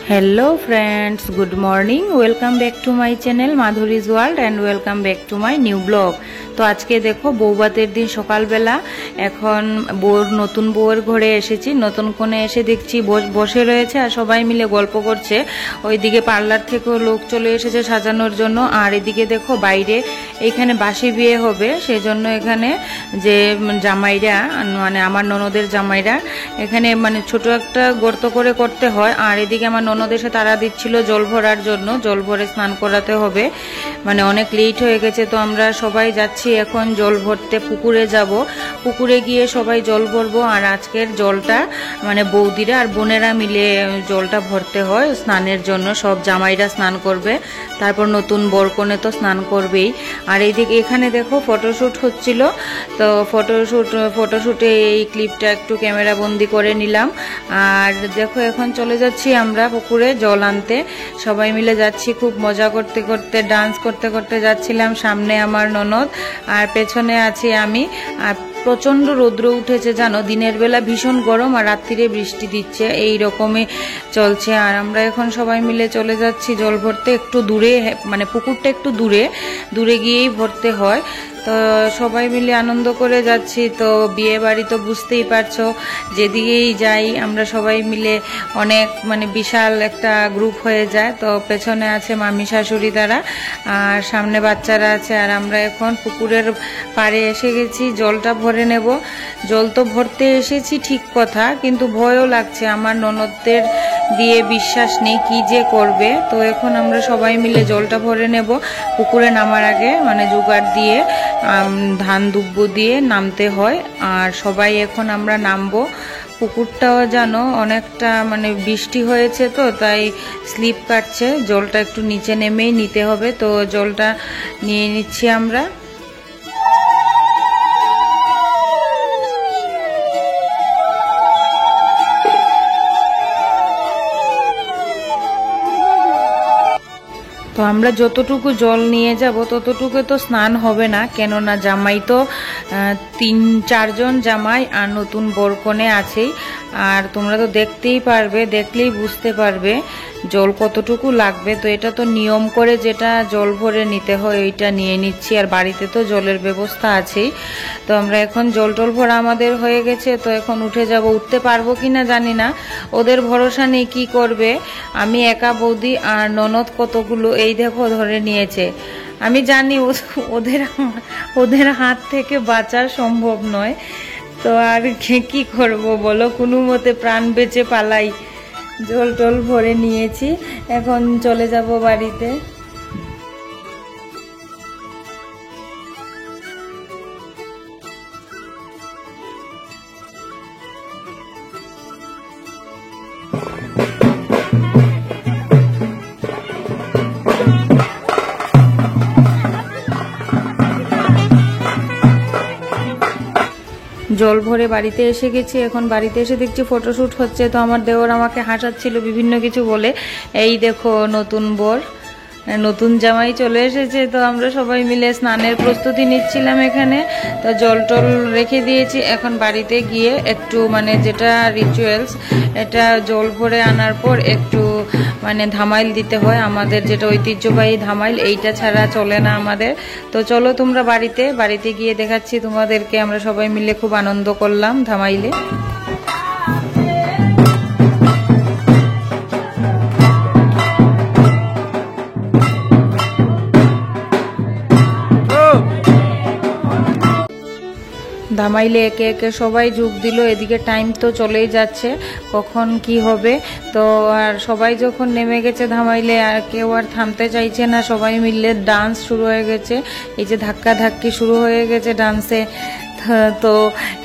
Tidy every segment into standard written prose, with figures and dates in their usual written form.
Hello friends, good morning. Welcome back to my channel Madhuri's world and welcome back to my new blog. তো আজকে দেখো বৌভাতের দিন সকালবেলা এখন নতুন বউয়ের ঘরে এসেছি। নতুন কোণে এসে দেখছি বসে রয়েছে আর সবাই মিলে গল্প করছে। ওইদিকে পার্লার থেকেও লোক চলে এসেছে সাজানোর জন্য। আর এদিকে দেখো বাইরে এখানে বাসি বিয়ে হবে, সেজন্য এখানে যে জামাইরা মানে আমার ননদের জামাইরা এখানে মানে ছোট একটা গর্ত করে করতে হয়। আর এদিকে আমার ননদ এসে তারা দিচ্ছিল জল ভরার জন্য, জল ভরে স্নান করাতে হবে। মানে অনেক লেট হয়ে গেছে, তো আমরা সবাই যাচ্ছি এখন জল ভরতে। পুকুরে যাব, পুকুরে গিয়ে সবাই জল ভরবো। আর আজকের জলটা মানে বৌদিরা আর বোনেরা মিলে জলটা ভরতে হয় স্নানের জন্য। সব জামাইরা স্নান করবে, তারপর নতুন বরকনে তো স্নান করবেই। আর এইদিকে এখানে দেখো ফটোশ্যুট হচ্ছিল, তো ফটোশ্যুটে এই ক্লিপটা একটু ক্যামেরা বন্দি করে নিলাম। আর দেখো এখন চলে যাচ্ছি আমরা পুকুরে জল আনতে। সবাই মিলে যাচ্ছি, খুব মজা করতে করতে ডান্স করতে করতে যাচ্ছিলাম। সামনে আমার ননদ আর পেছনে আছি আমি। আর প্রচণ্ড রৌদ্র উঠেছে জানো, দিনের বেলা ভীষণ গরম আর রাত্রিরে বৃষ্টি দিচ্ছে, এই রকমই চলছে। আর আমরা এখন সবাই মিলে চলে যাচ্ছি জল ভরতে। একটু দূরে মানে পুকুরটা একটু দূরে গিয়েই ভরতে হয়। তো সবাই মিলে আনন্দ করে যাচ্ছি। তো বিয়ে বাড়ি তো বুঝতেই পারছো, যেদিকেই যাই আমরা সবাই মিলে অনেক মানে বিশাল একটা গ্রুপ হয়ে যায়। তো পেছনে আছে মামি শাশুড়ি তারা, আর সামনে বাচ্চারা আছে। আর আমরা এখন পুকুরের পাড়ে এসে গেছি, জলটা ভরে নেব। জল তো ভরতে এসেছি ঠিক কথা, কিন্তু ভয়ও লাগছে। আমার ননদদের দিয়ে বিশ্বাস নেই কি যে করবে। তো এখন আমরা সবাই মিলে জলটা ভরে নেব। পুকুরে নামার আগে মানে জোগাড় দিয়ে ধান দুব্ব দিয়ে নামতে হয়। আর সবাই এখন আমরা নামবো। পুকুরটাও জানো অনেকটা মানে বৃষ্টি হয়েছে, তো তাই স্লিপ কাটছে। জলটা একটু নিচে নেমেই নিতে হবে, তো জলটা নিয়ে নিচ্ছি আমরা। তো আমরা যতটুকু জল নিয়ে যাব ততটুকু তো স্নান হবে না, কেননা জামাই তো 3-4 জন জামাই আর নতুন বরকনে আছেই। আর তোমরা তো দেখতেই পারবে, দেখলেই বুঝতে পারবে জল কতটুকু লাগবে। তো এটা তো নিয়ম করে যেটা জল ভরে নিতে হয় ওইটা নিয়ে নিচ্ছি। আর বাড়িতে তো জলের ব্যবস্থা আছেই। তো আমরা এখন জল ভরা আমাদের হয়ে গেছে। তো এখন উঠে যাব। উঠতে পারবো কিনা জানি না, ওদের ভরসা নেই কি করবে। আমি একা বৌদি আর ননদ কতগুলো এই দেখো ধরে নিয়েছে। আমি জানি ওদের হাত থেকে বাঁচা সম্ভব নয়, তো আর কি করব বলো, কোনো মতে প্রাণ বেঁচে পালাই। জল ভরে নিয়েছি, এখন চলে যাব বাড়িতে। জল ভরে বাড়িতে এসে গেছি। এখন বাড়িতে এসে দেখছি ফটোশ্যুট হচ্ছে। তো আমার দেওর আমাকে হাসাচ্ছিল বিভিন্ন কিছু বলে। এই দেখো নতুন বর নতুন জামাই চলে এসেছে। তো আমরা সবাই মিলে স্নানের প্রস্তুতি নিচ্ছিলাম এখানে। তো জল রেখে দিয়েছি। এখন বাড়িতে গিয়ে একটু মানে যেটা রিচুয়ালস, এটা জল ভরে আনার পর একটু মানে ধামাইল দিতে হয় আমাদের, যেটা ঐতিহ্যবাহী ধামাইল, এইটা ছাড়া চলে না আমাদের। তো চলো তোমরা বাড়িতে গিয়ে দেখাচ্ছি তোমাদেরকে। আমরা সবাই মিলে খুব আনন্দ করলাম ধামাইলে। ধামাইলে একে একে সবাই যোগ দিল। এদিকে টাইম তো চলেই যাচ্ছে, কখন কি হবে। তো আর সবাই যখন নেমে গেছে ধামাইলে, আর কেউ আর থামতে চাইছে না। সবাই মিলে ডান্স শুরু হয়ে গেছে, এই যে ধাক্কি শুরু হয়ে গেছে ডান্সে। তো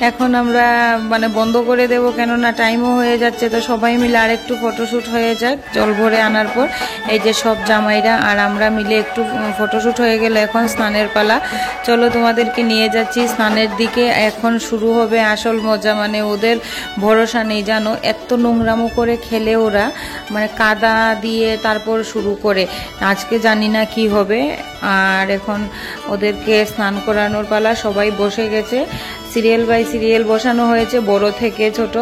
এখন আমরা মানে বন্ধ করে দেব, কেননা টাইমও হয়ে যাচ্ছে। তো সবাই মিলে আর একটু ফটোশ্যুট হয়ে যাক জল ভরে আনার পর। এই যে সব জামাইরা আর আমরা মিলে একটু ফটোশ্যুট হয়ে গেলে এখন স্নানের পালা। চলো তোমাদেরকে নিয়ে যাচ্ছি স্নানের দিকে। এখন শুরু হবে আসল মজা। মানে ওদের ভরসা নেই জানো, এত নোংরামো করে খেলে ওরা, মানে কাদা দিয়ে তারপর শুরু করে। আজকে জানি না কি হবে। আর এখন ওদেরকে স্নান করানোর পালা, সবাই বসে গেছে। সিরিয়াল বাই সিরিয়াল বসানো হয়েছে, বড় থেকে ছোট।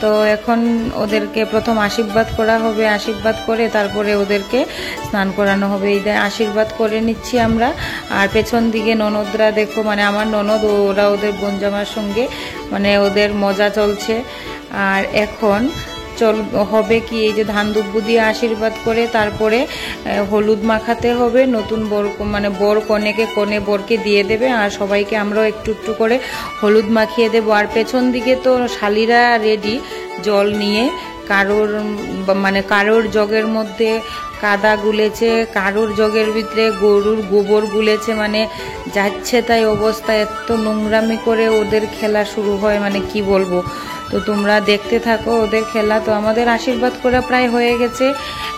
তো এখন ওদেরকে প্রথম আশীর্বাদ করা হবে, আশীর্বাদ করে তারপরে ওদেরকে স্নান করানো হবে। এই আশীর্বাদ করে নিচ্ছি আমরা। আর পেছন দিকে ননদরা দেখো, মানে আমার ননদ, ওরা ওদের বোনজামার সঙ্গে মানে ওদের মজা চলছে। আর এখন হবে কি, এই যে ধান দুব্বু দিয়ে আশীর্বাদ করে তারপরে হলুদ মাখাতে হবে। নতুন বর মানে বর কনেকে, কনে বরকে দিয়ে দেবে, আর সবাইকে আমরাও একটু একটু করে হলুদ মাখিয়ে দেবো। আর পেছন দিকে তো শালিরা রেডি জল নিয়ে, কারোর জগের মধ্যে কাদা গুলেছে, কারোর জগের ভিতরে গরুর গোবর গুলেছে, মানে যাচ্ছে তাই অবস্থা। এত নোংরামি করে ওদের খেলা শুরু হয়, মানে কি বলবো। তো তোমরা দেখতে থাকো ওদের খেলা। তো আমাদের আশীর্বাদ করা প্রায় হয়ে গেছে,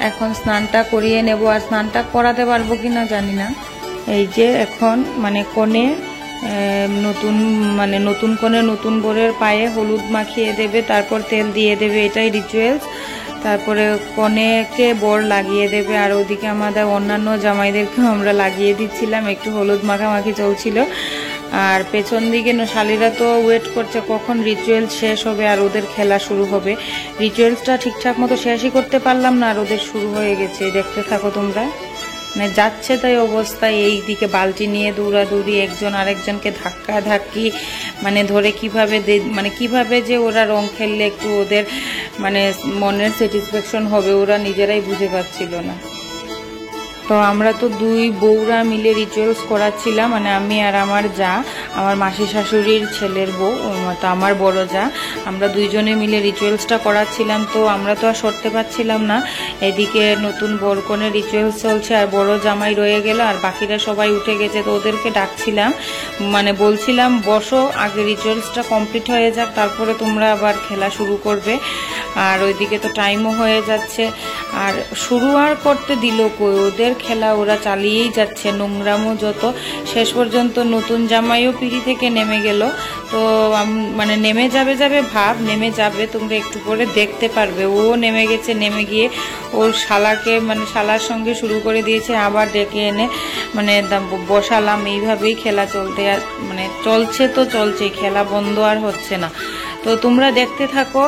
এখন স্নানটা করিয়ে নেব। আর স্নানটা করাতে পারবো কিনা জানি না। এই যে এখন মানে কনে নতুন কনে নতুন বরের পায়ে হলুদ মাখিয়ে দেবে, তারপর তেল দিয়ে দেবে, এটাই রিচুয়ালস। তারপরে কনেকে বর লাগিয়ে দেবে। আর ওদিকে আমাদের অন্যান্য জামাইদেরকেও আমরা লাগিয়ে দিচ্ছিলাম, একটু হলুদ মাখামাখি চলছিল। আর পেছন দিকে শালিরা তো ওয়েট করছে কখন রিচুয়ালস শেষ হবে আর ওদের খেলা শুরু হবে। রিচুয়ালসটা ঠিকঠাক মতো শেষই করতে পারলাম না, আর ওদের শুরু হয়ে গেছে। দেখতে থাকো তোমরা, মানে যাচ্ছে তাই অবস্থায়। এই দিকে বালতি নিয়ে দৌড়াদৌড়ি, একজন আরেকজনকে ধাক্কা ধাক্কি, মানে ধরে কিভাবে যে ওরা রং খেললে একটু ওদের মানে মনের স্যাটিসফ্যাকশন হবে, ওরা নিজেরাই বুঝে পাচ্ছিল না। তো আমরা তো দুই বউরা মিলে রিচুয়ালস করাচ্ছিলাম, মানে আমি আর আমার যা, আমার মাসি শাশুড়ির ছেলের বউ, তো আমার বড় যা, আমরা দুইজনে মিলে রিচুয়ালসটা করাচ্ছিলাম। তো আমরা তো আর সরতে পারছিলাম না। এদিকে নতুন বরকনের রিচুয়ালস চলছে, আর বড় জামাই রয়ে গেল, আর বাকিরা সবাই উঠে গেছে। তো ওদেরকে ডাকছিলাম, মানে বলছিলাম বসো, আগে রিচুয়ালসটা কমপ্লিট হয়ে যাক, তারপরে তোমরা আবার খেলা শুরু করবে। আর ওইদিকে তো টাইমও হয়ে যাচ্ছে, আর শুরু আর করতে দিল কই, ওদের খেলা ওরা চালিয়েই যাচ্ছে, নোংরামো যত। শেষ পর্যন্ত নতুন জামাইও পিড়ি থেকে নেমে গেল। তো মানে নেমে যাবে, তোমরা একটু পরে দেখতে পারবে। ও নেমে গেছে, নেমে গিয়ে ওর শালাকে মানে শালার সঙ্গে শুরু করে দিয়েছে, আবার ডেকে এনে মানে বসালাম। এইভাবেই খেলা চলছে, খেলা বন্ধ আর হচ্ছে না। তো তোমরা দেখতে থাকো,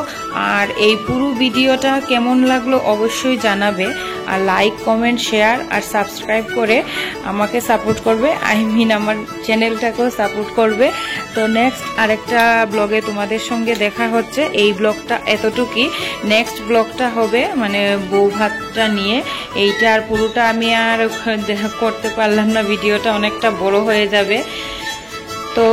আর এই পুরো ভিডিওটা কেমন লাগলো অবশ্যই জানাবে। আর লাইক, কমেন্ট, শেয়ার আর সাবস্ক্রাইব করে আমাকে সাপোর্ট করবে, আমার চ্যানেলটাকেও সাপোর্ট করবে। তো নেক্সট আরেকটা ব্লগে তোমাদের সঙ্গে দেখা হচ্ছে। এই ব্লগটা এতটুকুই, নেক্সট ব্লগটা হবে মানে বউ ভাতটা নিয়ে। এইটা আর পুরোটা আমি আর করতে পারলাম না, ভিডিওটা অনেকটা বড় হয়ে যাবে। তো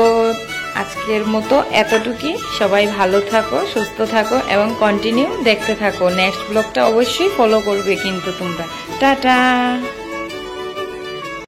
আজকের মতো এতটুকুই। সবাই ভালো থাকো, সুস্থ থাকো এবং কন্টিনিউ দেখতে থাকো। নেক্সট ব্লগটা অবশ্যই ফলো করবে কিন্তু তোমরা। টাটা।